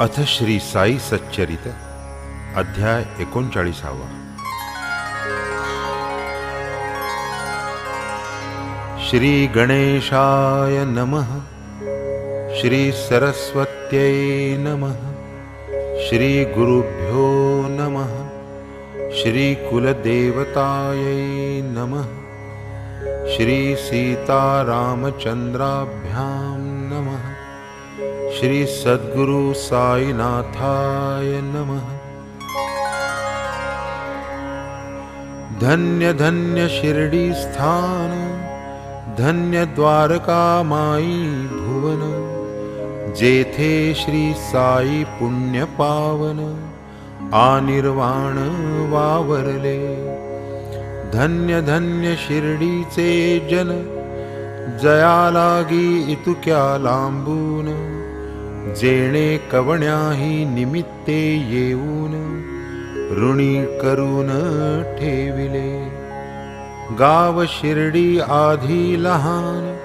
अथ श्री साई सच्चरित अध्याय 39। श्री गणेशाय नमः। श्री सरस्वत्यै नमः। श्री गुरुभ्यो नमः। श्री कुलदेवतायै नमः। श्री सीतारामचंद्राभ्यां नमः। श्री सद्गुरु साईनाथाय नमः। धन्य धन्य शिरडी स्थान, धन्य द्वारका माई भुवन, जेथे श्री साई पुण्य पावन आनिर्वाण वावरले। धन्य धन्य शिर्डीचे जन, जया लागी इतुक्या लांबून, जेणे कवण्याही निमित्ते येऊन ऋणी करून ठेविले। गाव शिर्डी आधी लहान,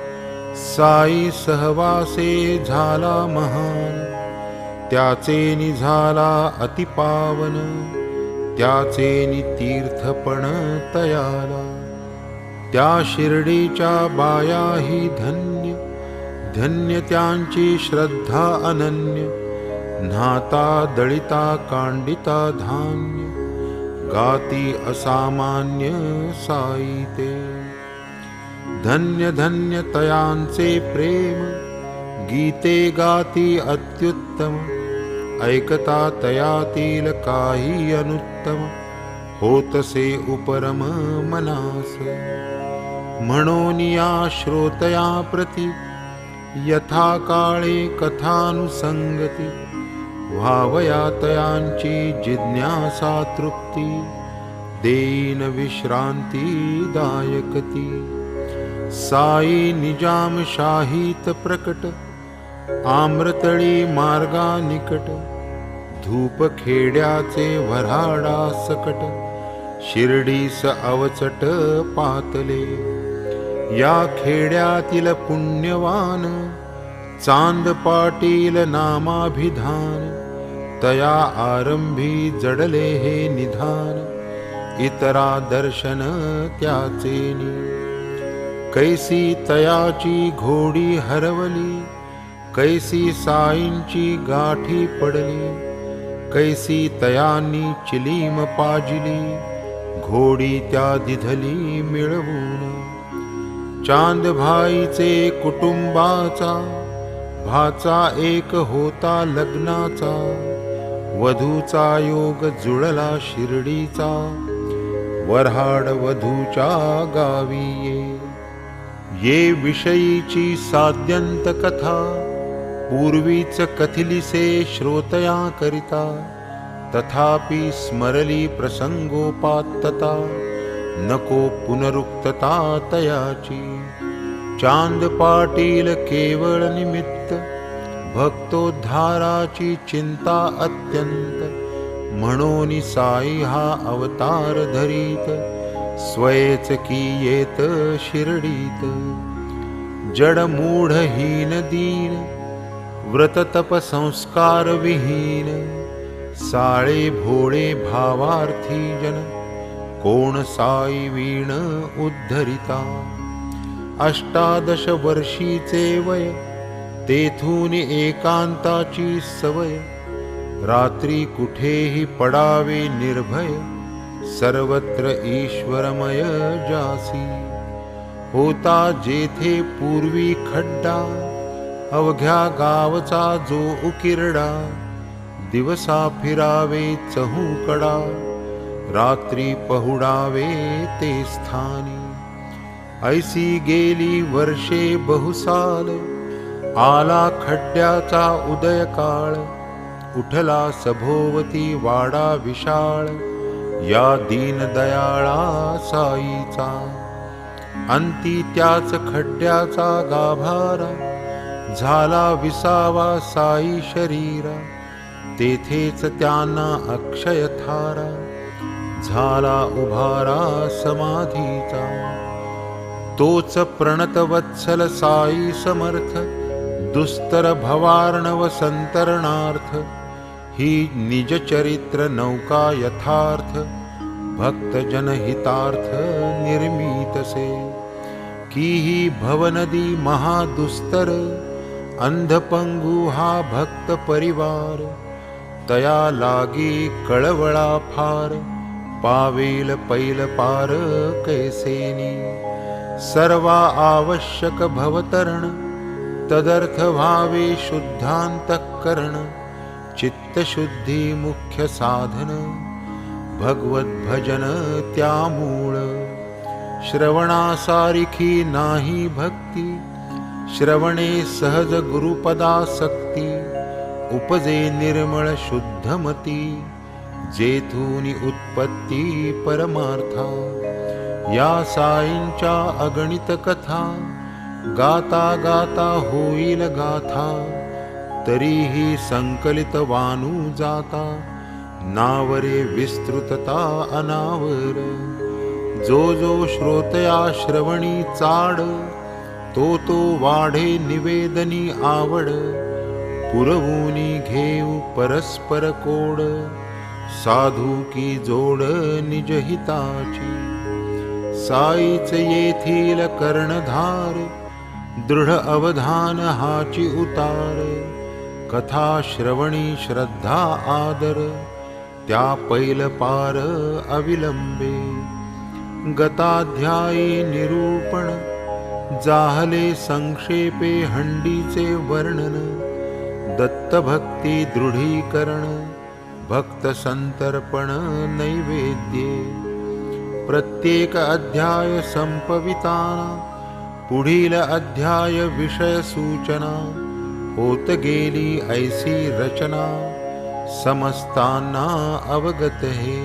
साई सहवासे झाला महान, त्याचे निझाला अतिपावन, त्याचे तीर्थपण तयाला। त्या शिर्डीच्या बायाही धन्य, धन्य त्यांची श्रद्धा अनन्य, न्हाता दळिता कांडिता धान्य, गाती असामान्य साई ते। धन्य धन्य तयांचे प्रेम, गीते गाती अत्युत्तम, ऐकता तयातील काही अनुत्तम, होतसे उपरम मनास। म्हणून या श्रोतया प्रति यथा काळे कथानुसंगती, व्हावया तयांची जिज्ञासा तृप्ती, देईन विश्रांती दायकती। साई निजाम शाहीत प्रकट, आम्रतळी मार्गा निकट, धूप खेड्याचे वऱ्हाडा सकट, शिर्डीस अवचट पातले। या खेड्यातील पुण्यवान, चांद पाटील नामाभिधान, तया आरंभी जडले हे निधान, इतरा दर्शन त्याचेनी। कैसी तयाची घोडी हरवली, कैसी साईंची गाठी पडली, कैसी तयांनी चिलीम पाजिली, घोडी त्या दिधली मिळवून। चांद भाईचे कुटुंबाचा, भाचा एक होता लग्नाचा, वधूचा योग जुळला शिर्डीचा, वऱ्हाड वधूच्या गावी ये विषयीची साद्यंत कथा, पूर्वीच कथिलिसे श्रोतया करिता, तथापि स्मरली प्रसंगोपात्तता, नको पुनरुक्तता तयाची। चांद पाटील केवळ निमित्त, भक्तोद्धाराची चिंता अत्यंत, म्हणून साई हा अवतार धरीत, स्वयेच की येत शिर्डीत। जड मूढ हीन दीन, व्रत तप संस्कार विहीन, साळे भोळे भावार्थी जन, कोण साई वीण उद्धरिता। 18 वर्षीचे वय, तेथून एकांताची सवय, रात्री कुठेही पडावे निर्भय, सर्वत्र ईश्वरमय जासी। होता जेथे पूर्वी खड्डा, अवघ्या गावचा जो उकिरडा, दिवसा फिरावे चहूकडा, रात्री पहुडावे ते स्थानी। ऐसी गेली वर्षे बहुसाल, आला खड्ड्याचा उदय काळ, उठला सभोवती वाडा विशाळ, या दीनदयाळा साईचा। अंती त्याच खड्ड्याचा गाभारा, झाला विसावा साई शरीरा, तेथेच त्यांना अक्षय थारा, झाला उभारा समाधीचा। तोच प्रणतवत्सल साई समर्थ, दुस्तर भवार्णव संतरणार्थ, ही निज चरित्र नौका यथार्थ भक्त जनहितार्थ निर्मितसे की ही भवनदी महादुस्तर अंधपंगु हा भक्त परिवार तया लागी कळवळा फार पावेल पैल पार कैसेनी सर्वा आवश्यक भवतरण तदर्थ भावे शुद्धांतःकरण चित्तशुद्धी मुख्य साधन भगवत भजन त्यामूळ श्रवणासारिखी नाही भक्ती श्रवणे सहज गुरुपदासक्ती उपजे निर्मळ शुद्धमती जेथूनी उत्पत्ती परमार्था या साईंच्या अगणित कथा गाता गाता होईल गाथा तरीही संकलित वानू जाता नावरे विस्तृतता अनावर जो जो श्रोतया श्रवणी चाड तो वाढे निवेदनी आवड पुरवूनी घेऊ परस्पर कोड साधू की जोड निजहिताची साईच येथील कर्णधार दृढ अवधान हाची उतार कथा श्रवणी श्रद्धा आदर त्या पैल पार अविलंबे गताध्यायी निरूपण जाहले संक्षेपे हंडीचे वर्णन दत्तभक्ती दृढीकरण भक्त संतर्पण नैवेद्ये प्रत्येक अध्याय संपविताना पुढील अध्याय विषय सूचना होत गेली ऐसी रचना समस्तांना अवगत हे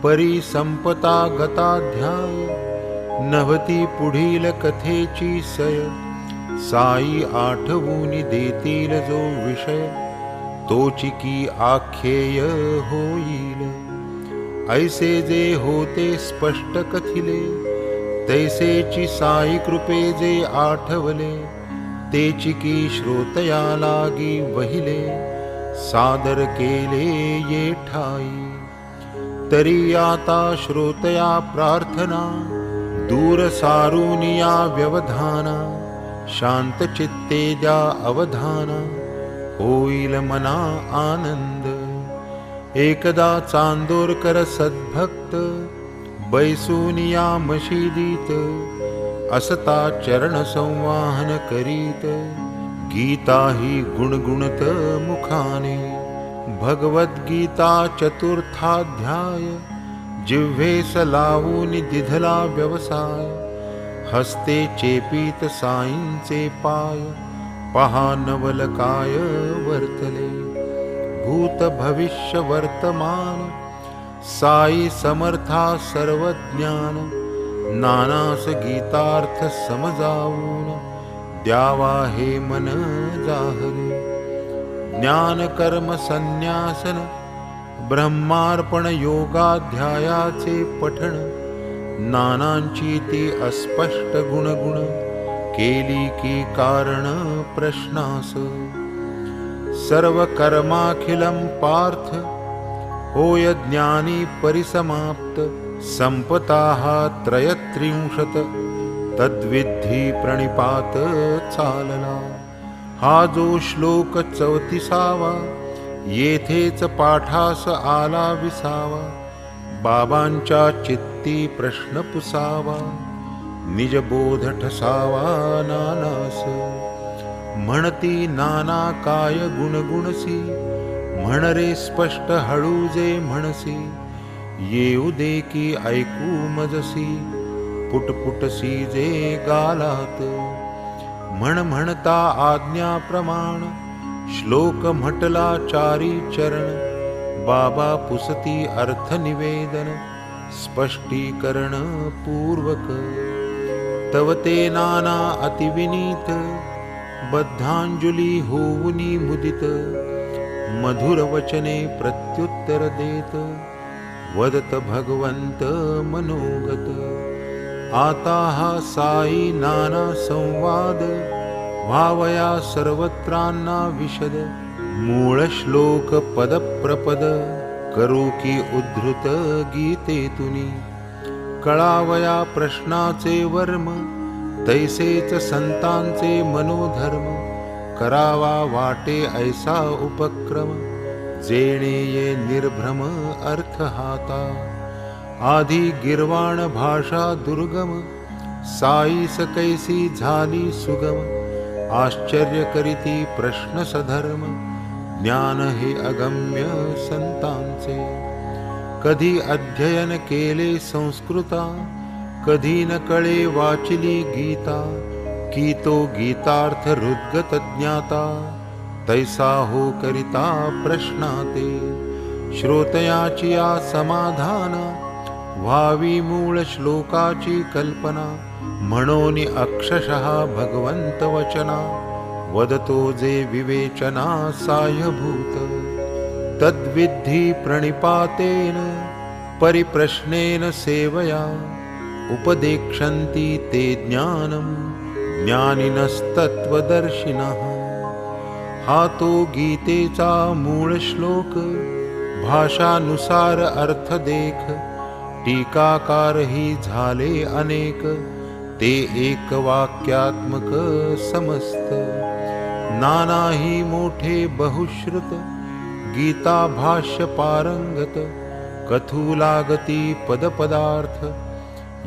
परी संपता गताध्याय नवती पुढील कथेची सय साई आठवूनी देतील जो विषय तोची की आख्येय होईल ऐसे जे होते स्पष्ट कथिले तैसेची साई कृपे जे आठवले तेची की श्रोतया लागी वहिले सादर केले ये ठाई तरी आता श्रोतया प्रार्थना दूर सारुनिया व्यवधाना शांत चित्ते द्या अवधाना होईल मना आनंद एकदा चांदोरकर सद्भक्त बैसूनिया मशिदीत असता चरण संवाहन करीत गीता ही गुणगुणत मुखाने भगवद्गीता चतुर्थाध्याय जिव्हेस लावून दिधला व्यवसाय हस्ते चेपीत साईंचे पाय पहा नवलकाय वर्तले भूत भविष्य वर्तमान साई समर्था सर्वज्ञान नानास गीतार्थ समजावून द्यावा हे मन जाहले ज्ञान कर्म संन्यासन ब्रह्मार्पण योगाध्यायाचे पठण नानांची ती अस्पष्ट गुणगुण केली की कारण प्रश्नास सर्व कर्माखिलम पार्थ होय ज्ञानी परिसमाप्त संपताः त्रयत्रिंशत तद्विधी प्रणिपात चालला हा जो श्लोक 34वा येथेच पाठास आला विसावा बाबांच्या चित्ती प्रश्न पुसावा निजबोध ठसावा नानास म्हणती नाना काय गुणगुणसी म्हण रे स्पष्ट हळू जे म्हणसी येऊ दे की ऐकू मजसी पुटपुटसी जे गालात म्हणता आज्ञा प्रमाण श्लोक म्हटला चारी चरण बाबा पुसती अर्थ निवेदन स्पष्टीकरण पूर्वक तव ते नाना अतिविनीत बद्धांजली होऊनी मुदित मधुर वचने प्रत्युत्तर देत वदत भगवंत मनोगत आता हा साई नाना संवाद व्हावया सर्वत्रांना विशद मूळ श्लोक पद प्रपद करू की उद्धृत गीतेतुनी कळावया प्रश्नाचे वर्म तैसेच संतांचे मनोधर्म करावा वाटे ऐसा उपक्रम जेणे ये निर्भ्रम अर्थ हाता आधी गिरवाण भाषा दुर्गम साईस कैसी झाली सुगम आश्चर्य करीती प्रश्न सधर्म ज्ञान हे अगम्य संतांचे कधी अध्ययन केले संस्कृता कधी न कळे वाचिली गीता की तो गीतार्थ हृद्गत ज्ञाता तैसा हो करिता प्रश्नाते श्रोतयाची या समाधाना व्हावी मूळ श्लोकाची कल्पना म्हणोनी अक्षरशः भगवंत वचना वदतो जे विवेचना सायभूत तद्विद्धि प्रणिपातेन परिप्रश्नेन सेवया उपदेक्षन्ति ते ज्ञानं ज्ञानिनस्तत्त्वदर्शिनः हा तो गीतेचा मूळ श्लोक भाषानुसार अर्थ देख टीकाकार ही झाले अनेक ते एक वाक्यात्मक समस्त नाना ही मोठे बहुश्रुत गीता भाष्य पारंगत कथू लागती पदपदार्थ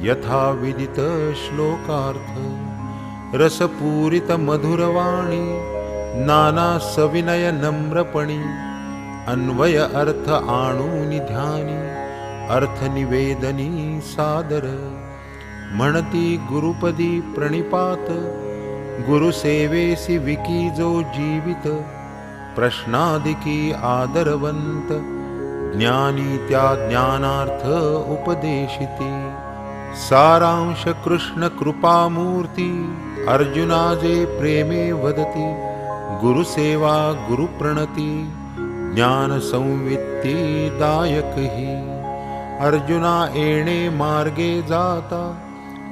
यथा विदित श्लोकार्थ रसपूरित मधुरवाणी नाना सविनय नम्रपणी अन्वय अर्थ आणूनि ध्यानी अर्थ निवेदनी सादर म्हणती गुरुपदी प्रणिपात गुरुसेवेसी विकी जो जीवित प्रश्नादिकी आदरवंत ज्ञानी त्या ज्ञानार्थ उपदेशिती सारांश कृष्ण कृपामूर्ती अर्जुना जे प्रेमे वदती गुरुसेवा गुरुप्रणती ज्ञान संवित्ती दायक ही अर्जुना येणे मार्गे जाता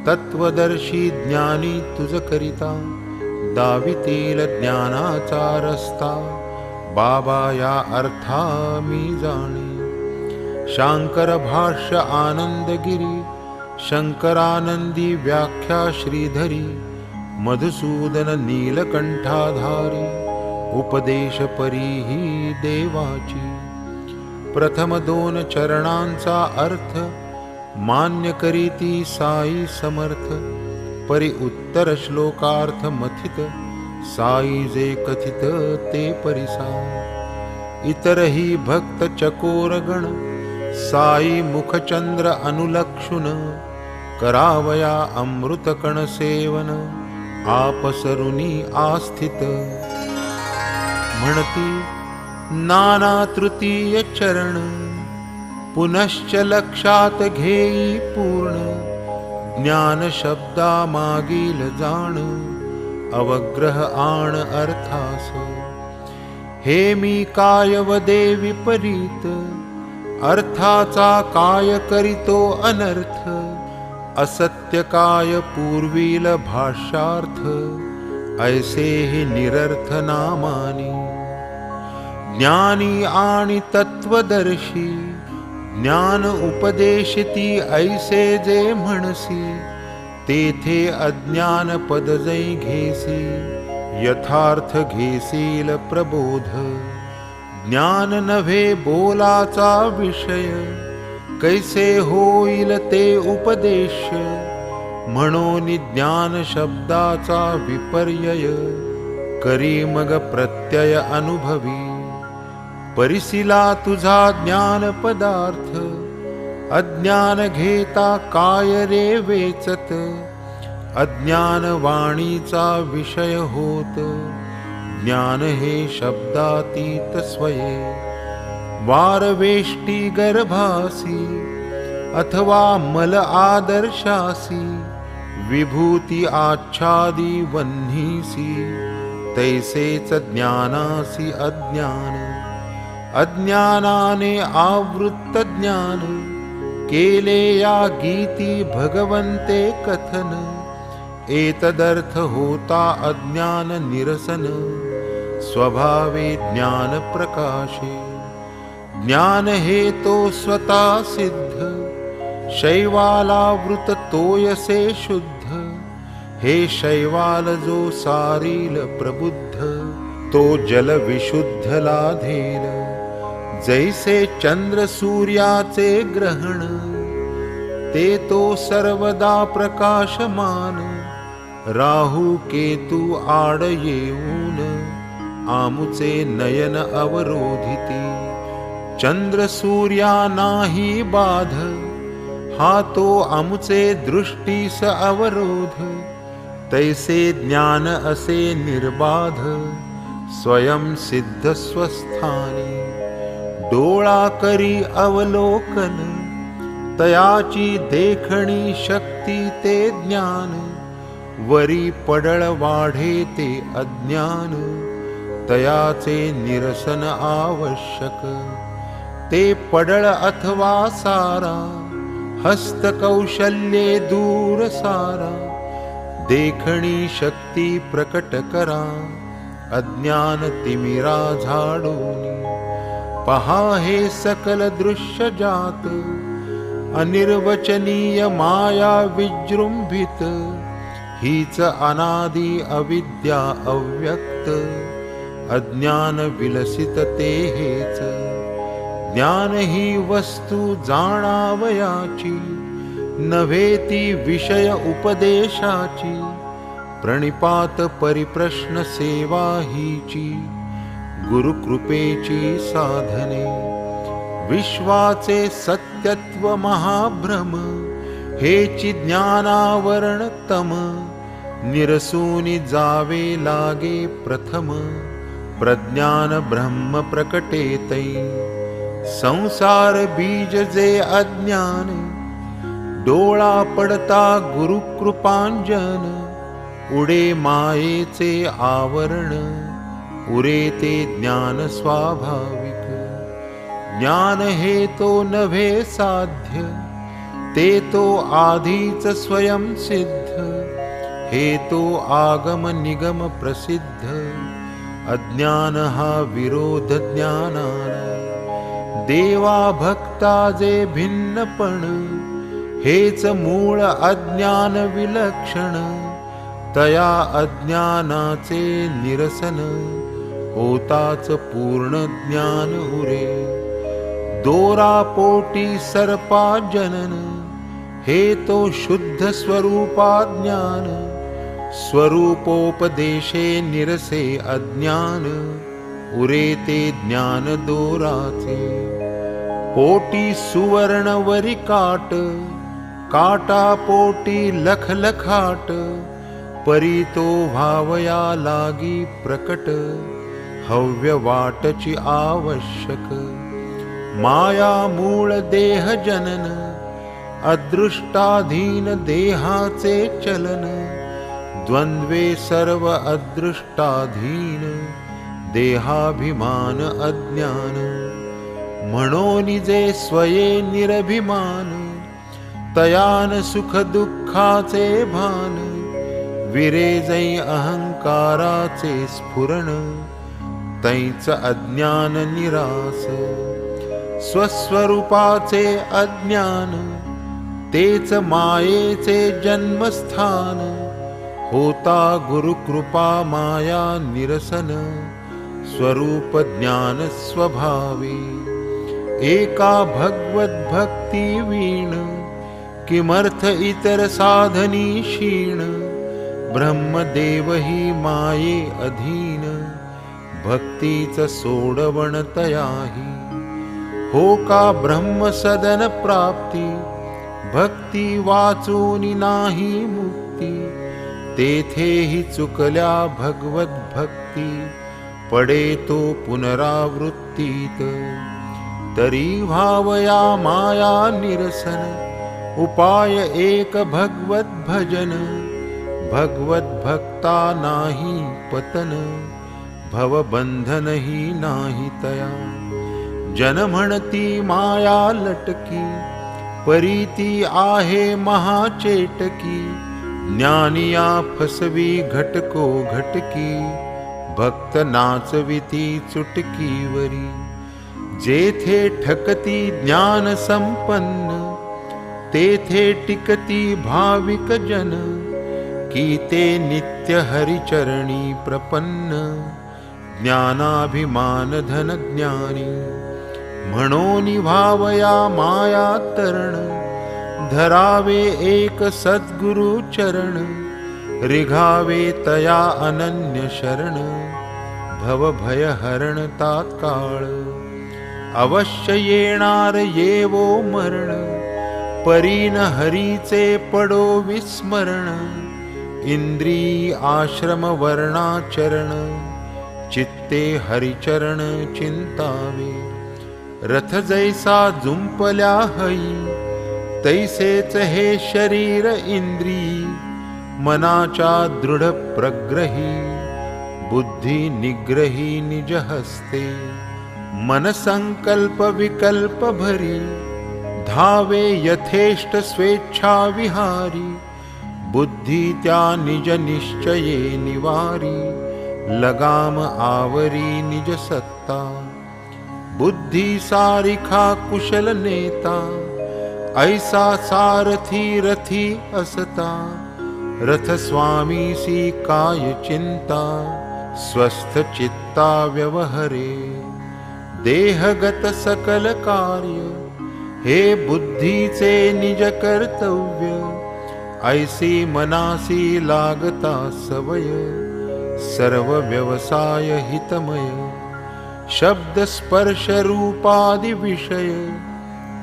तत्वदर्शी ज्ञानी तुझ करिता दावितील ज्ञानाचा रस्ता बाबा या अर्था मी जाणे शांकर भाष्य आनंदगिरी शंकरानंदी व्याख्या श्रीधरी मधुसूदन नीलकंठाधारी उपदेश परीही देवाची प्रथम दोन चरणांचा अर्थ मान्य करीती साई समर्थ परी उत्तर श्लोकार्थ मथित साई जे कथित ते परिसा इतरही भक्त चकोर गण साई मुखचंद्र अनुलक्षुन करावया अमृत कण सेवन आपसरुनी आस्थित म्हणती नाना तृतीय चरण पुनश्च लक्षात घेई पूर्ण ज्ञान शब्दा मागील जाण अवग्रह आण अर्थास हे मी काय वदे विपरीत अर्थाचा काय करीतो अनर्थ असत्य काय पूर्वील भाष्यार्थ ऐसे ही निरर्थ नामानी ज्ञानी आणि तत्वदर्शी ज्ञान उपदेशिती ऐसे जे म्हणसी तेथे अज्ञान पद जै घेसी यथार्थ घेसील प्रबोध ज्ञान नव्हे बोलाचा विषय कैसे होईल ते उपदेश म्हणून ज्ञान शब्दाचा विपर्यय करी मग प्रत्यय अनुभवी परिसिला तुझा ज्ञान पदार्थ अज्ञान घेता काय रे वेचत अज्ञान वाणीचा विषय होत ज्ञान हे शब्दातीत स्वये वारवेष्टी गर्भासी अथवा मल आदर्शासी विभूती आच्छादी वह्नीसी तैसेच ज्ञानासी अज्ञान अज्ञानाने आवृत्त ज्ञान केले या गीती भगवंते कथन एतदर्थ होता अज्ञान निरसन स्वभावे ज्ञान प्रकाशे। ज्ञान हे तो स्वतः सिद्ध, शैवालावृत तोयसे शुद्ध। हे शैवाल जो सारील प्रबुद्ध, तो जल विशुद्ध लाधेल। जैसे चंद्र सूर्याचे ग्रहण, ते तो सर्वदा प्रकाशमान। राहू केतू आड येऊन, आमुचे नयन अवरोधिती। चंद्र सूर्या नाही बाध, हा तो आमुचे दृष्टीस अवरोध। तैसे ज्ञान असे निर्बाध, स्वयं सिद्ध स्वस्थानी। डोळा करी अवलोकन, तयाची देखणी शक्ती ते ज्ञान। वरी पडळ वाढे ते अज्ञान, तयाचे निरसन आवश्यक। ते पडळ अथवा सारा, हस्तकौशल्ये दूर सारा। देखणी शक्ती प्रकट करा, अज्ञान तिमिरा झाडूनी। पहा हे सकल दृश्य जात, अनिर्वचनीय माया विजृंभित। हीच अनादि अविद्या अव्यक्त, अज्ञान विलसित ते हेच। ज्ञान ही वस्तू जाणावयाची, नव्हे ती विषय उपदेशाची। प्रणिपात परिप्रश्न सेवा हीची, गुरुकृपेची साधने। विश्वाचे सत्यत्व महाभ्रम, हेची ज्ञानावरण तम। निरसूनी जावे लागे प्रथम, प्रज्ञान ब्रह्म प्रकटेतै। संसार बीज जे अज्ञान, डोळा पडता गुरुकृपांजन। उडे मायेचे आवरण, उरे ते ज्ञान स्वाभाविक। ज्ञान हे तो नव्हे साध्य, ते तो आधीच स्वयं सिद्ध। हे तो आगम निगम प्रसिद्ध, अज्ञान हा विरोध ज्ञानाला। देवा भक्ता जे भिन्नपण, हेच मूळ अज्ञान विलक्षण। तया अज्ञानाचे निरसन, होताच पूर्ण ज्ञान उरे। दोरापोटी सर्पा जनन, हे तो शुद्ध स्वरूपा ज्ञान। स्वरूपोपदेशे निरसे अज्ञान, उरे ते ज्ञान दोराचे। पोटी सुवर्ण वरी काट, काटा पोटी लख लखाट। परी तो भावया लागी प्रकट, हव्य वाटची आवश्यक। माया मूळ देह जनन, अदृष्टाधीन देहाचे चलन। द्वंद्वे सर्व अदृष्टाधीन, देहाभिमान अज्ञान। म्हणून जे स्वये निरभिमान, तयान सुख दुःखाचे भान। विरेजै अहंकाराचे स्फुरण, तैच अज्ञान निरास। स्वस्वरूपाचे अज्ञान, तेच मायेचे जन्मस्थान। होता गुरुकृपा माया निरसन, स्वरूप ज्ञान स्वभावी। एका भगवत भक्ती वीण, किमर्थ इतर साधनी क्षीण। ब्रह्मदेव ही माये अधीन, भक्तीच सोडवण तयाही। हो का ब्रह्म सदन प्राप्ती, भक्ती वाचूनी नाही मुक्ती। तेथेही चुकल्या भगवत भक्ती, पडे तो पुनरावृत्तीत। तरी भावया माया निरसन, उपाय एक भगवत भजन। भगवत भक्ता नाही पतन, भवबंधन ही नाही तया। जन म्हणती माया लटकी, परीती आहे महाचेटकी। ज्ञानिया फसवी घटको घटकी, भक्त नाचविती चुटकीवरी, जेथे ठकती ज्ञान संपन्न, तेथे टिकती भाविक जन, की ते नित्य हरिचरणी प्रपन्न, ज्ञानाभिमान धन ज्ञानी, म्हणून भावया माया तरण, धरावे एक सद्गुरु चरण, रिघावे तया अनन्य शरण, भव भय हरण तात्काळ, अवश्य येणार येवो मरण, परीन हरीचे पडो विस्मरण, इंद्रिय आश्रम वर्णाचरण, चित्ते हरिचरण चिंतावे, रथ जैसा जुंपल्या हई, तैसेच हे शरीर इंद्रिय, मनाच्या दृढ प्रग्रही, बुद्धी निग्रही निज हस्ते, मन संकल्प विकल्प भरी, धावे यथेष्ट स्वेच्छा विहारी, बुद्धी त्या निज निश्चये निवारी, लगाम आवरी निज सत्ता, बुद्धी सारिखा कुशल नेता, ऐसा सारथी रथी असता, रथ स्वामीसी काय चिंता, स्वस्थ चित्ता व्यवहरे, देहगत सकल कार्य, हे बुद्धीचे निज कर्तव्य, ऐसी मनासी लागता सवय, सर्व व्यवसाय हितमय, शब्द स्पर्श रूपादि विषय,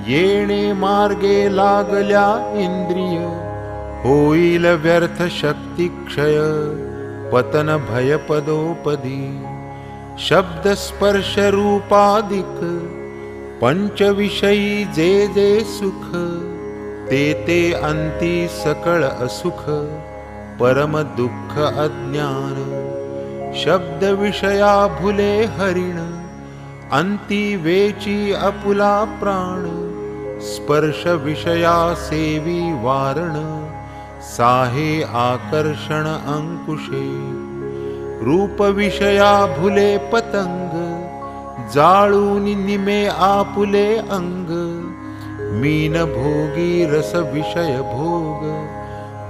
येणे मार्गे लागल्या इंद्रिय, होईल व्यर्थ शक्ती क्षय, पतन भय पदोपदी, शब्द स्पर्श रूपादिक, पंचविषयी जे जे सुख, ते ते अंती सकळ असुख, परम दुःख अज्ञान, शब्द विषया भुले हरिण, अंती वेची अपुला प्राण, स्पर्श विषया सेवी वारण, साहे आकर्षण अंकुशे, रूप विषया भुले पतंग, जाळून निमे आपुले अंग, मीन भोगी रस विषय भोग,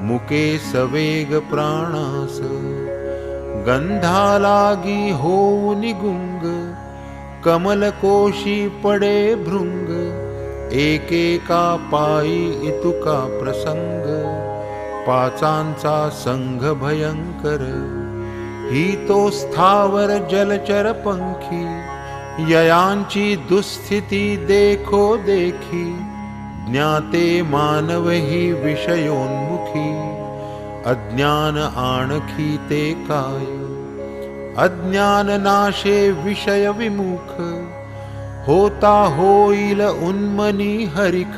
मुके सवेग प्राणास, गंधा लागी होऊन गुंग, कमलकोशी पडे भृंग, एकेका पायी इतुका प्रसंग, पाचांचा संघ भयंकर, ही तो स्थावर जलचर पंखी, ययांची दुस्थिती देखो देखी, ज्ञाते मानव ही विषयोन्मुखी, अज्ञान आणखी ते काय, अज्ञान नाशे विषय विमुख, होता होईल उन्मनी हरिख,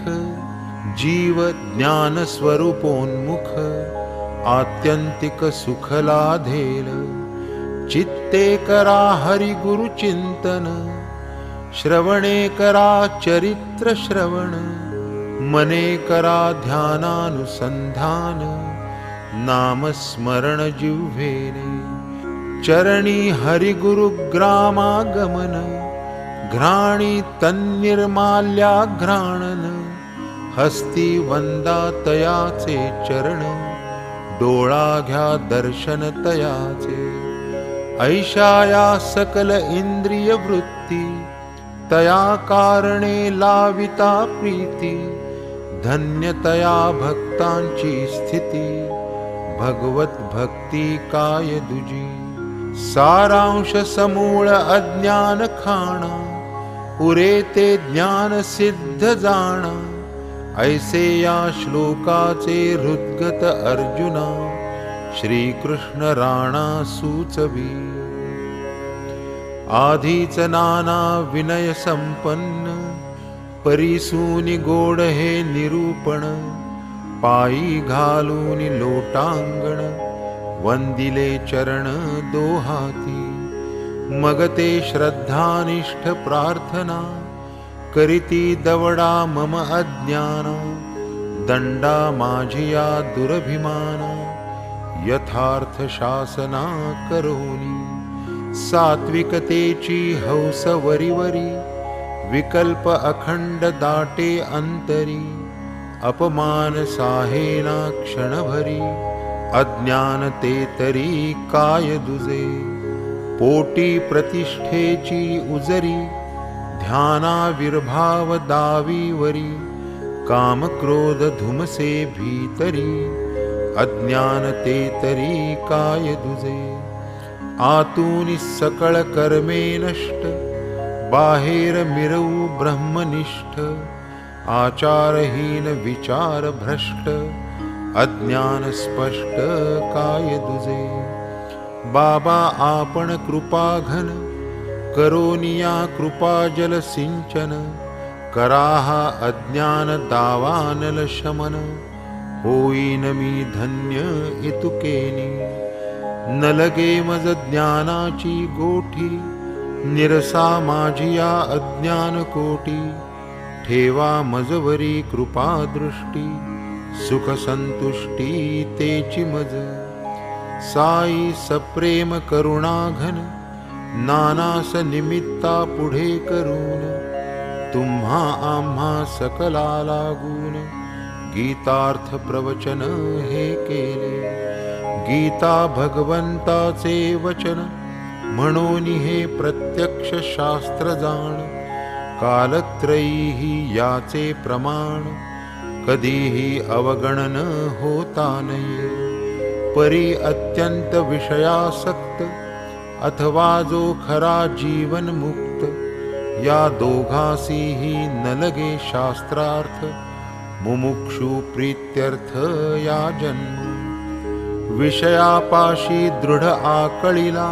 जीव ज्ञान स्वरूपोन्मुख, आत्यंतिक सुख लाधेल, चित्ते करा हरि गुरु चिंतन, श्रवणे करा चरित्र श्रवण, मने करा ध्यानानुसंधान, नाम स्मरण जिव्हेने, चरणी हरि गुरु ग्रामागमन, घ्राणी तन्निर्माल्या घ्राणन, हस्ती वंदा तयाचे चरण, डोळा घ्या दर्शन तयाचे, ऐशाया सकल इंद्रिय वृत्ती, तया कारणे लाविता प्रीती, धन्यतया भक्तांची स्थिती, भगवत भक्ती काय दुजी, सारांश समूळ अज्ञान खाणा, उरे ते ज्ञान सिद्ध जाणा, ऐसे या श्लोकाचे हृद्गत अर्जुना, श्रीकृष्ण राणा सुचवी, आधीच नाना विनय संपन्न, परिसूनी गोड हे निरूपण, पायी घालून लोटांगण, वंदिले चरण दोहाती, मग ते श्रद्धानिष्ठ प्रार्थना, करीती दवडा मम अज्ञाना, दंडा माझिया दुरभिमाना, यथार्थ शासना करोनी, सात्विकतेची हौस वरीवरी, विकल्प अखंड दाटे अंतरी, अपमान साहेना क्षणभरी, अज्ञान ते तरी काय दुजे, पोटी प्रतिष्ठेची उजरी, ध्यानाविर्भाव दावीवरी, काम क्रोध धुमसे भीतरी, अज्ञान ते तरी काय दुजे, आतूनि सकळ कर्मे नष्ट, बाहेर मिरवू ब्रह्मनिष्ठ, आचारहीन विचार भ्रष्ट, अज्ञान स्पष्ट काय दुजे, बाबा आपण कृपा घन, करोनिया कृपा जल सिंचन, कराहा अज्ञान दावानल शमन, होईन मी धन्य इतुकेनी, न लगे मज ज्ञानाची गोठी, निरसा माझिया अज्ञान कोटी, ठेवा मजवरी कृपा दृष्टी, सुख संतुष्टी तेची मज, साई सप्रेम करुणा घन, नानास निमित्ता पुढे करून, तुम्हा आम्हा सकला लागून, गीतार्थ प्रवचन हे केले, गीता भगवंताचे वचन, म्हणून हे प्रत्यक्ष शास्त्र जाण, कालत्रयी याचे प्रमाण, कधीही अवगणन होता नये, परी अत्यंत विषयासक्त, अथवा जो खरा जीवन मुक्त, या दोघासीही न लगे शास्त्रार्थ, मुमुक्षु प्रीत्यर्थ या जन्म, विषयापाशी दृढ आकळीला,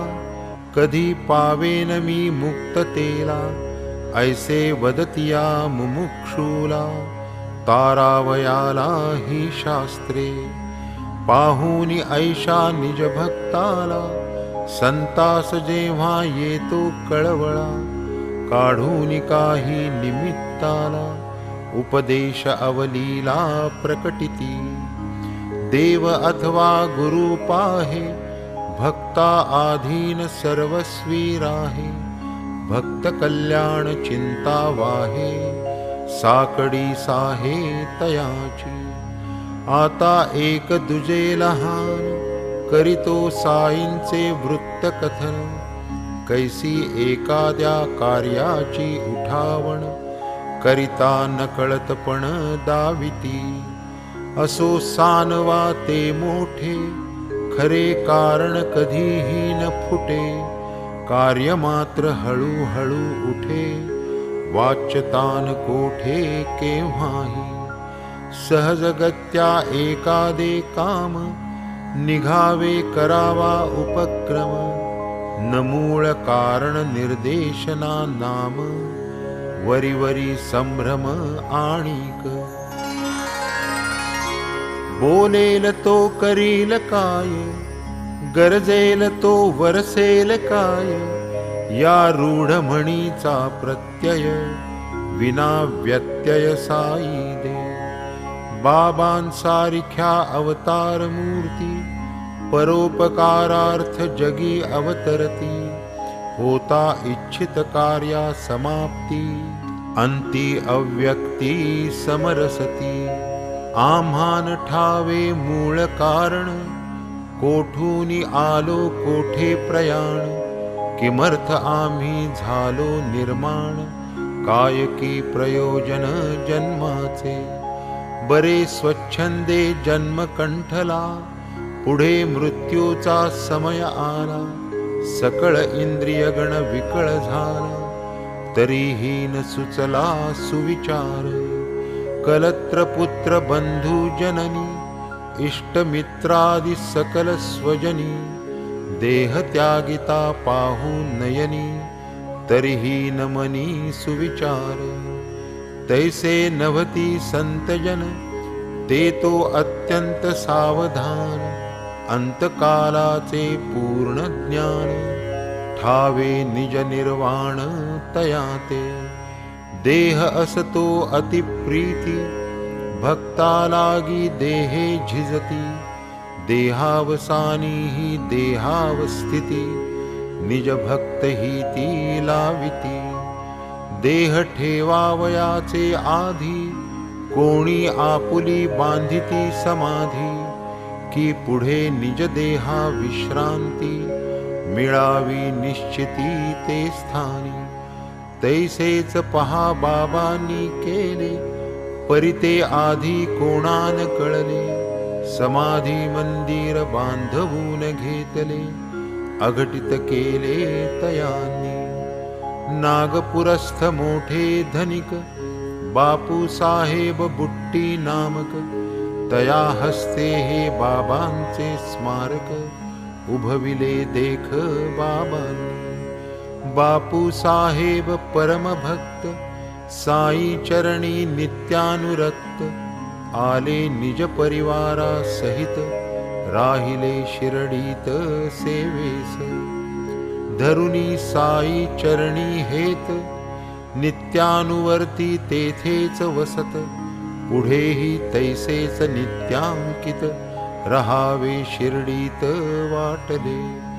कधी पावेन मी मुक्ततेला, ऐसे वदतिया मुमुक्षूला, तारावयाला ही शास्त्रे, पाहुनी ऐशा निज भक्ताला, संतास जेव्हा येतो कळवळा, काढून काही निमित्ताला, उपदेश अवलीला प्रकटिती, देव अथवा गुरु पाहे, भक्ता आधीन सर्वस्वी राहे, भक्त कल्याण चिंता वाहे, साकडी साहे तयाची, आता एक दुजे लहान, करीतो साईंचे वृत्त कथन, कैसी एखाद्या कार्याची उठावण, करिता नकळतपण दाविती, असो सानवा ते मोठे, खरे कारण कधीही न फुटे, कार्य मात्र हळूहळू उठे, वाच्यतान कोठे केव्हाही, सहजगत्या एकादे काम, निघावे करावा उपक्रम, न मूळ कारण निर्देशना नाम, वरीवरी संभ्रम आणिक, बोलेल तो करील काय, गरजेल तो वरसेल काय, या रूढ म्हणीचा प्रत्यय, विना व्यत्यय साई दे, बाबांसारख्या अवतार मूर्ती, परोपकारार्थ जगी अवतरती, होता इच्छित कार्या समाप्ती, अंती अव्यक्ती समरसती, आम्हान ठावे मूळ कारण, कोठूनी आलो कोठे प्रयाण, किमर्थ आम्ही झालो निर्माण, काय की प्रयोजन जन्माचे, बरे स्वच्छंदे जन्म कंठला, पुढे मृत्यूचा समय आला, सकळ इंद्रियगण विकळ झाला, तरीही न सुचला सुविचार, कलत्र पुत्र बंधू जननी, इष्टमित्रादि सकल स्वजनी, देह त्यागिता पाहू नयनी, तरीही न मनी सुविचार, तैसे नभती संतजन, ते तो अत्यंत सावधान, अंतकालाचे पूर्ण ज्ञान, ठावे निज निर्वाण तयाते, देह असतो अतिप्रीती, भक्ता लागी देहे झिजती, देहावसानी ही देहावस्थिती, निज भक्त ही ती लाविती. देह ठेवावयाचे आधी, कोणी आपुली बांधिती समाधी. की पुढे निज देहा विश्रांती, मिळावी निश्चिती ते स्थानी. तैसेच पहा बाबांनी केले, परिते आधी कोणान कळले. समाधी मंदिर बांधवून घेतले, अघटित केले तयांनी. नागपुरस्थ मोठे धनिक, बापू साहेब बुट्टी नामक. तया हस्ते हे बाबांचे स्मारक, उभविले देख बाबांनी. बापू साहेब परम भक्त, साई चरणी नित्यानुरक्त. आले निज परिवारा सहित, राहिले शिर्डीत सेवेस. धरुनी साई चरणी हेत, नित्यानुवर्ती तेथेच वसत. पुढेही तैसेच नित्यांकित, रहावे शिर्डीत वाटले.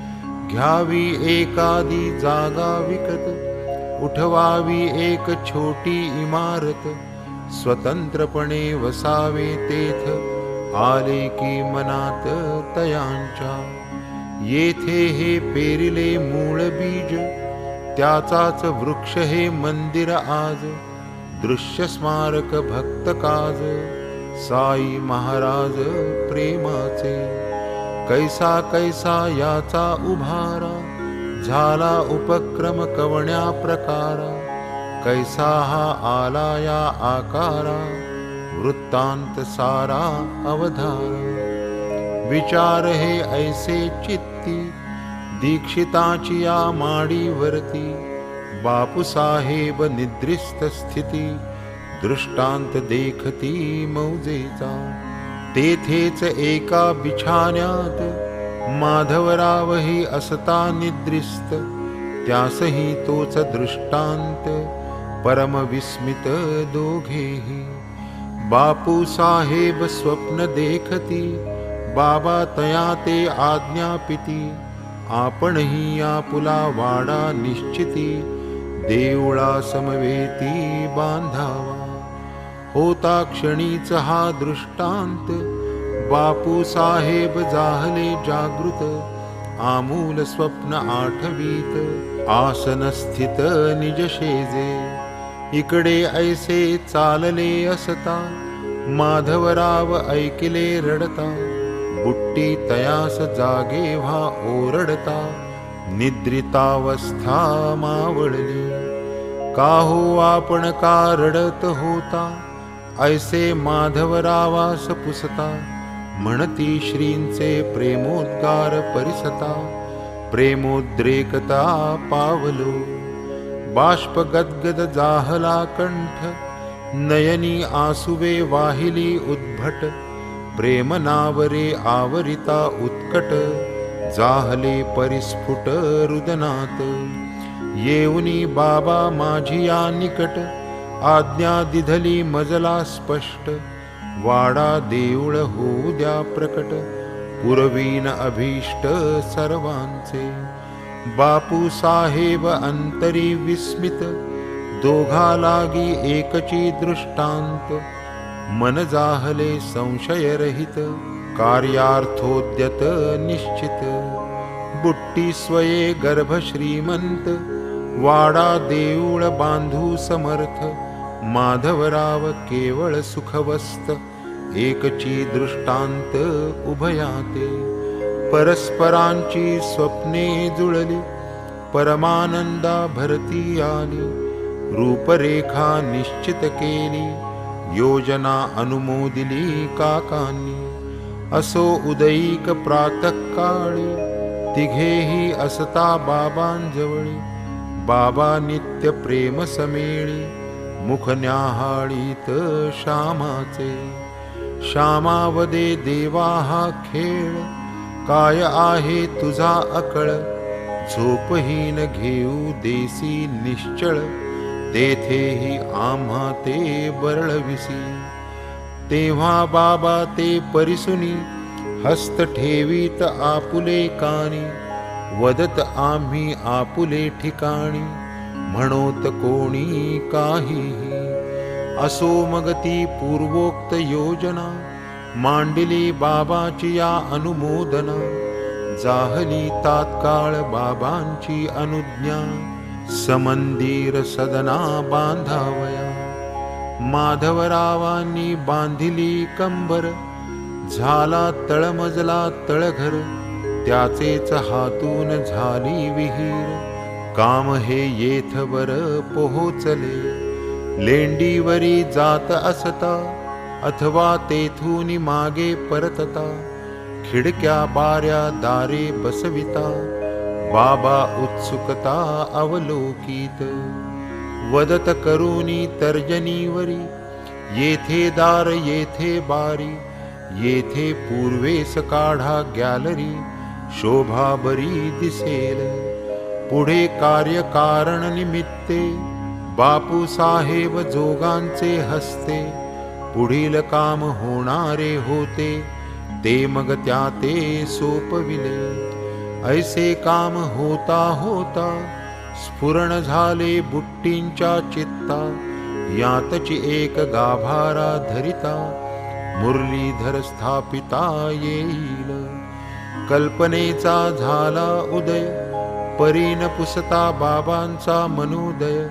घ्यावी एकादी जागा विकत, उठवावी एक छोटी इमारत. स्वतंत्रपणे वसावे तेथ, आले की मनात तयांच्या. येथे हे पेरिले मूळ बीज, त्याचाच वृक्ष हे मंदिर आज. दृश्य स्मारक भक्त काज, साई महाराज प्रेमाचे. कैसा कैसा याचा उभारा, झाला उपक्रम कवण्या प्रकारा. कैसा हा आला या आकारा, वृत्तांत सारा अवधारा. विचार हे ऐसे चित्ती, दीक्षिताची या माडीवरती. बापूसाहेब निद्रिस्त स्थिती, दृष्टांत देखती मौजेचा. तेथेच एका बिछाण्यात, माधवरावही असता निद्रिस्त. त्यासही तोच दृष्टांत, परम विस्मित दोघेही. बापू साहेब स्वप्न देखती, बाबा तया ते आज्ञापिती. आपणही या पुला वाडा निश्चिती, देवळा समवेती बांधावा. होता क्षणीच हा दृष्टांत, बापू साहेब जाहले जागृत. आमूल स्वप्न आठवीत, आसन स्थित निज शेजे. इकडे ऐसे चालले असता, माधवराव ऐकिले रडता. बुट्टी तयास जागे व्हा ओरडता, निद्रितावस्था मावळली. काहो आपण का रडत होता, ऐसे माधवरावास पुसता. म्हणती श्रींचे प्रेमोद्गार परिसता, प्रेमोद्रेकता पावलो. बाष्प गदगद जाहला कंठ, नयनी आसुवे वाहिली उद्भट. प्रेम नावरे आवरिता उत्कट, जाहले परिस्फुट रुदनात. येऊनी बाबा माझी या निकट, आज्ञा दिधली मजला स्पष्ट. वाडा देऊळ होऊ द्या प्रकट, पुरवीन अभीष्ट सर्वांचे. बापू साहेब अंतरी विस्मित, दोघा लागी एकची दृष्टांत. मन जाहले संशयरहित, कार्यार्थोद्यत निश्चित. बुट्टी स्वये गर्भ श्रीमंत, वाडा देऊळ बांधू समर्थ. माधवराव केवळ सुखवस्त, एकची दृष्टांत उभयाते. परस्परांची स्वप्ने जुळली, परमानंदा भरती आली. रूपरेखा निश्चित केली, योजना अनुमोदिली काकांनी. असो उदयिक प्रातःकाळी, तिघेही असता बाबांजवळी. बाबा नित्य प्रेम समेळी, मुख न्याहाळीत श्यामाचे. श्यामावदे देवा हा खेळ, काय आहे तुझा अकळ. झोपहीन घेऊ देसी निश्चळ, तेथेही आम्हा ते बरळविसी. तेव्हा बाबा ते परिसुनी, हस्त ठेवीत आपुले कानी. वदत आम्ही आपुले ठिकाणी, म्हणोत कोणी काहीही. असो मग ती पूर्वोक्त योजना, मांडली बाबाची या अनुमोदना. जाहली तात्काळ बाबांची अनुज्ञा, समंदिर सदना बांधावया. माधवरावांनी बांधिली कंबर, झाला तळमजला तळघर. त्याचेच हातून झाली विहीर, काम हे येथवर पोहोचले. लेंडीवरी जात असता, अथवा तेथून मागे परतता. खिडक्या बाऱ्या दारे बसविता, बाबा उत्सुकता अवलोकित. वदत करुनी तर्जनीवरी, येथे दार येथे बारी. येथे पूर्वेस काढा गॅलरी, शोभा बरी दिसेल. पुढे कार्यकारण निमित्ते, बापू साहेब जोगांचे हस्ते. पुढील काम होणारे होते, ते मग त्या ते सोपविले. ऐसे काम होता होता, स्फुरण झाले बुट्टींच्या चित्ता. यातची एक गाभारा धरिता, मुरलीधर स्थापिता येईल. कल्पनेचा झाला उदय, परीन पुसता बाबांचा मनोदय.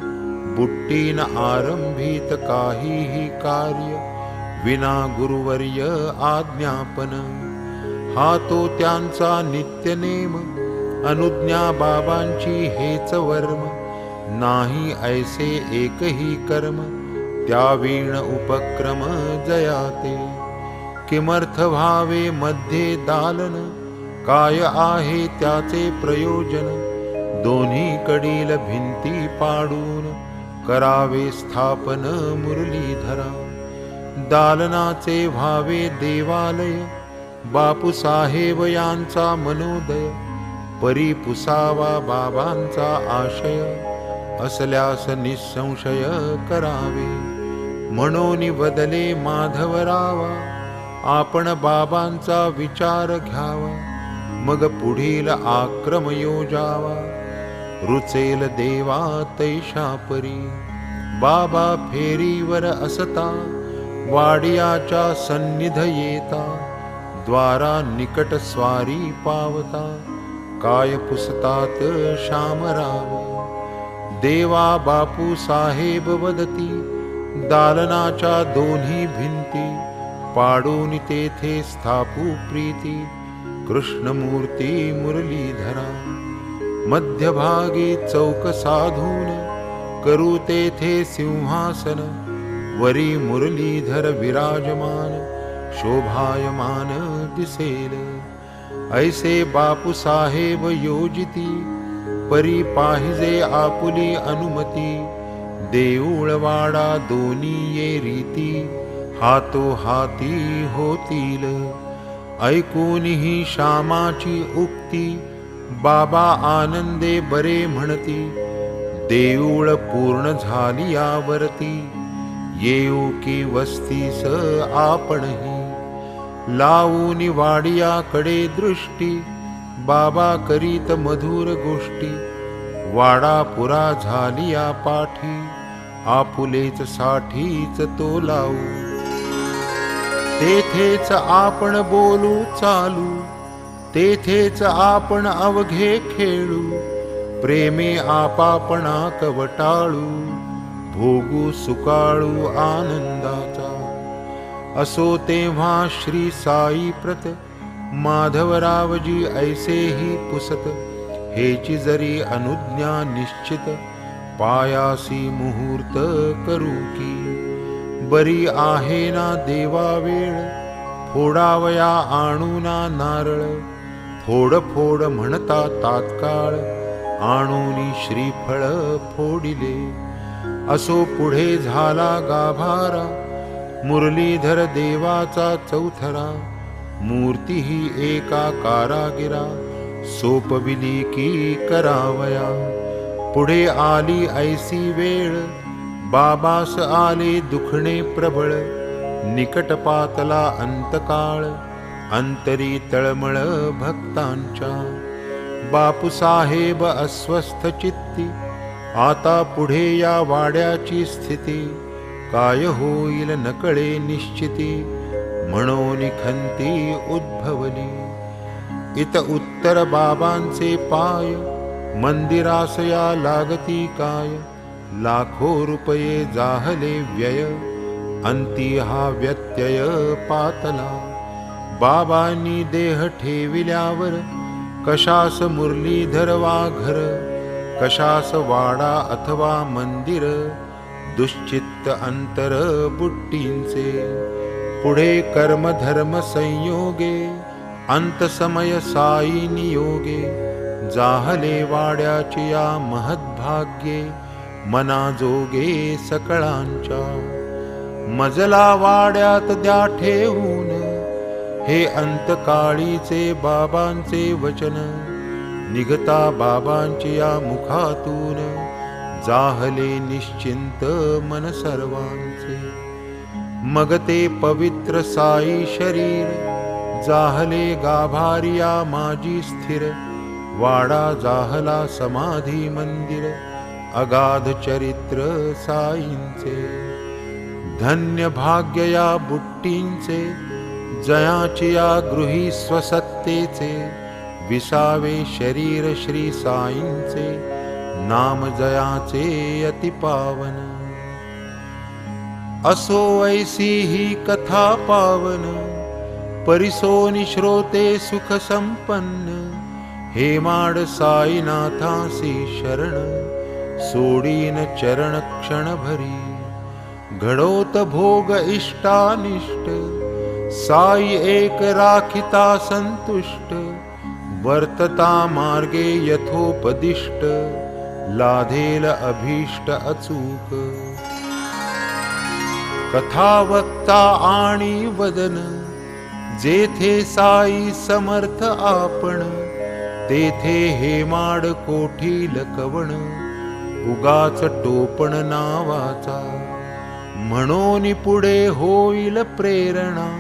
बुट्टीन आरंभित काहीही कार्य, विना गुरुवर्य आज्ञापन. हा तो त्यांचा नित्यनेम, अनुज्ञा बाबांची हेच वर्म. नाही ऐसे एकही कर्म, त्यावीण उपक्रम जयाते. किमर्थ व्हावे मध्ये दालन, काय आहे त्याचे प्रयोजन. दोन्ही कडील भिंती पाडून, करावे स्थापन मुरलीधरा. दालनाचे व्हावे देवालय, बापू साहेब यांचा मनोदय. परी पुसावा बाबांचा आशय, असल्यास निसंशय करावे. म्हणून बदले माधवरावा, आपण बाबांचा विचार घ्यावा. मग पुढील आक्रम योजावा, रुचेल देवा तैशा परी. बाबा फेरीवर असता, वाडियाच्या सन्निध येता. द्वारा निकट स्वारी पावता, काय पुसतात शामराव. देवा बापू साहेब वदती, दालनाच्या दोन्ही भिंती. पाडून तेथे स्थापू प्रीती, कृष्णमूर्ती मुरलीधरा. मध्यभागी चौक साधून, करू तेथे सिंहासन. वरी मुरलीधर विराजमान, शोभायमान दिसेल. ऐसे बापू साहेब योजिती, परी पाहिजे आपुली अनुमती. देऊळवाडा दोन्ही ये रीती, हातो हाती होतील. ऐकून ही श्यामाची उक्ती, बाबा आनंदे बरे म्हणती. देऊळ पूर्ण झाली यावरती, येऊ की वस्तीस आपणही. लावून वाडियाकडे दृष्टी, बाबा करीत मधुर गोष्टी. वाडा पुरा झाली या पाठी, आपुलेच साठीच तो लावू. तेथेच आपण बोलू चालू, तेथेच आपण अवघे खेळू. प्रेमे आपापणा कवटाळू, भोगू सुकाळू आनंदाचा. असो तेव्हा श्री साई प्रत, माधवरावजी ऐसेही पुसत. हेची जरी अनुज्ञा निश्चित, पायासी मुहूर्त करू की. बरी आहे ना देवा वेळ, फोडावया आणूना नारळ. फोड फोड म्हणता तात्काळ, आणूनी श्रीफळ फोडिले. असो पुढे झाला गाभारा, मुरलीधर देवाचा चौथरा. मूर्ती ही एका कारागिरा, सोपविली की करावया. पुढे आली ऐसी वेळ, बाबास आले दुखणे प्रबळ. निकट पातला अंतकाळ, अंतरी तळमळ भक्तांच्या. बापूसाहेब अस्वस्थ चित्ती, आता पुढे या वाड्याची स्थिती, काय होईल नकळे निश्चिती, म्हणून खंती उद्भवली. इत उत्तर बाबांचे पाय, मंदिरासया लागती काय, लाखो रुपये जाहले व्यय, अंती हा व्यत्यय पातला. बाबांनी देह ठेविल्यावर, कशास मुरलीधर वा घर, कशास वाडा अथवा मंदिर, दुश्चित्त अंतर बुट्टींचे. पुढे कर्म धर्म संयोगे, अंत समय साई नियोगे, जाहले वाड्याची या महद्भाग्ये, मनाजोगे सकळांच्या. मजला वाड्यात द्या ठेवून, हे अंतकाळीचे बाबांचे वचन, निघता बाबांची या मुखातून, जाहले निश्चिंत मन सर्वांचे. मग ते पवित्र साई शरीर, जाहले गाभारिया माझी स्थिर, वाडा जाहला समाधी मंदिर, अगाध चरित्र साईंचे. धन्य भाग्य या बुट्टींचे, जयाची या गृही स्वसत्तेचे, विसावे शरीर श्री साईंचे, नाम जयाचे अति पावन. असो ऐसी ही कथा पावन, परिसोनी श्रोते सुख संपन्न, हेमाड साईनाथासी शरण, सोडीन चरण क्षण भरी. घडोत भोग इष्टानिष्ट, साई एक राखिता संतुष्ट, वर्तता मार्गे यथोपदिष्ट, लाधेल अभीष्ट अचूक. कथा वक्ता आणि वदन, जेथे साई समर्थ आपण, तेथे हेमाड कोठील कवण, उगाच टोपण नावाचा. म्हणून पुढे होईल प्रेरणा,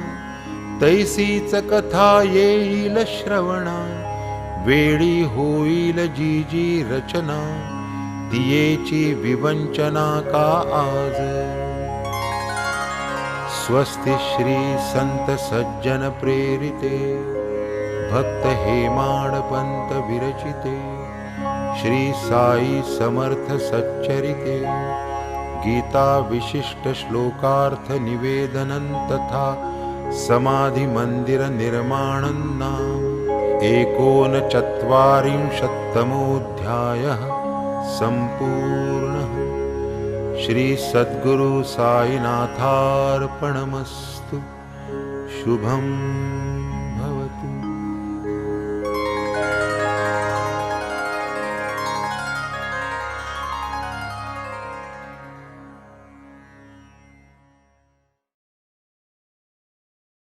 तैसीच कथा येईल श्रवणा. वेळी होईल जी जी रचना, तियेची विवंचना का आज. स्वस्ति श्री संत सज्जन प्रेरिते, भक्त हेमाड पंत विरचिते, श्री साई समर्थ सच्चरिते, गीता विशिष्ट श्लोकार्थ निवेदनं तथा समाधि मंदिर निर्माणं नाम 39तमोऽध्यायः सम्पूर्णः. श्री सद्गुरु साईनाथार्पणमस्तु. शुभम्.